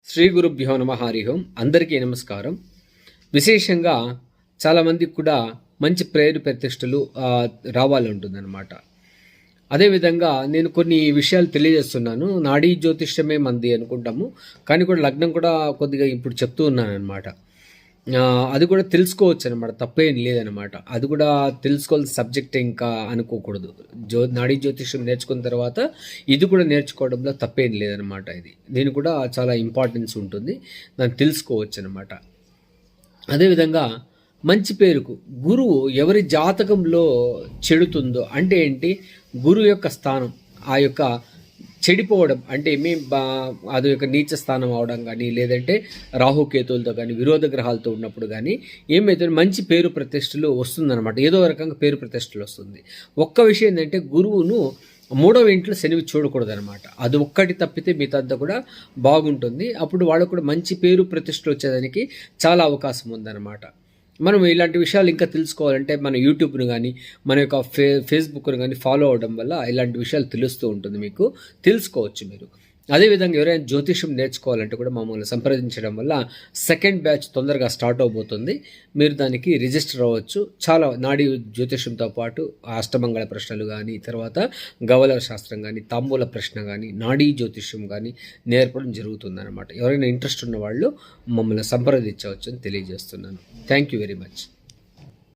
శ్రీ గురుభ్యో నమ హరి ఓం. అందరికీ నమస్కారం. విశేషంగా చాలామందికి కూడా మంచి పేరు ప్రతిష్టలు రావాలంటుందన్నమాట. అదేవిధంగా నేను కొన్ని విషయాలు తెలియజేస్తున్నాను. నాడీ జ్యోతిష్యమే మంది అనుకుంటాము, కానీ కూడా లగ్నం కూడా కొద్దిగా ఇప్పుడు చెప్తూ ఉన్నాను అనమాట. అది కూడా తెలుసుకోవచ్చు అనమాట, తప్పేం లేదనమాట. అది కూడా తెలుసుకోవాల్సిన సబ్జెక్ట్ ఇంకా అనుకోకూడదు. నాడీ జ్యోతిష్యం నేర్చుకున్న తర్వాత ఇది కూడా నేర్చుకోవడంలో తప్పేం లేదనమాట. దీని కూడా చాలా ఇంపార్టెన్స్ ఉంటుంది, దాన్ని తెలుసుకోవచ్చు అనమాట. అదేవిధంగా మంచి పేరుకు గురువు ఎవరి జాతకంలో చెడుతుందో అంటే ఏంటి, గురువు యొక్క స్థానం ఆ యొక్క చెడిపోవడం అంటే అది యొక్క నీచ స్థానం అవడం కానీ, లేదంటే రాహుకేతువులతో కానీ, విరోధ గ్రహాలతో ఉన్నప్పుడు కానీ ఏమైతే మంచి పేరు ప్రతిష్టలు వస్తుందన్నమాట. ఏదో రకంగా పేరు ప్రతిష్టలు వస్తుంది. ఒక్క విషయం ఏంటంటే గురువును 3వ ఇంట్లో శనివి చూడకూడదు అనమాట. అది ఒక్కటి తప్పితే మిగతా కూడా బాగుంటుంది. అప్పుడు వాళ్ళకు కూడా మంచి పేరు ప్రతిష్టలు వచ్చేదానికి చాలా అవకాశం ఉందన్నమాట. మనం ఇలాంటి విషయాలు ఇంకా తెలుసుకోవాలంటే మన యూట్యూబ్ను కానీ, మన యొక్క ఫేస్బుక్ను కానీ ఫాలో అవడం వల్ల ఇలాంటి విషయాలు తెలుస్తూ ఉంటుంది, మీకు తెలుసుకోవచ్చు మీరు. అదేవిధంగా ఎవరైనా జ్యోతిషం నేర్చుకోవాలంటే కూడా మమ్మల్ని సంప్రదించడం వల్ల సెకండ్ బ్యాచ్ తొందరగా స్టార్ట్ అవబోతుంది. మీరు దానికి రిజిస్టర్ అవ్వచ్చు. చాలా నాడీ జ్యోతిషంతో పాటు అష్టమంగళ ప్రశ్నలు కానీ, తర్వాత గవల శాస్త్రం కానీ, తాంబూల ప్రశ్న కానీ, నాడీ జ్యోతిషం కానీ నేర్పడం జరుగుతుందన్నమాట. ఎవరైనా ఇంట్రెస్ట్ ఉన్న వాళ్ళు మమ్మల్ని సంప్రదించవచ్చు అని తెలియజేస్తున్నాను. Thank you very much.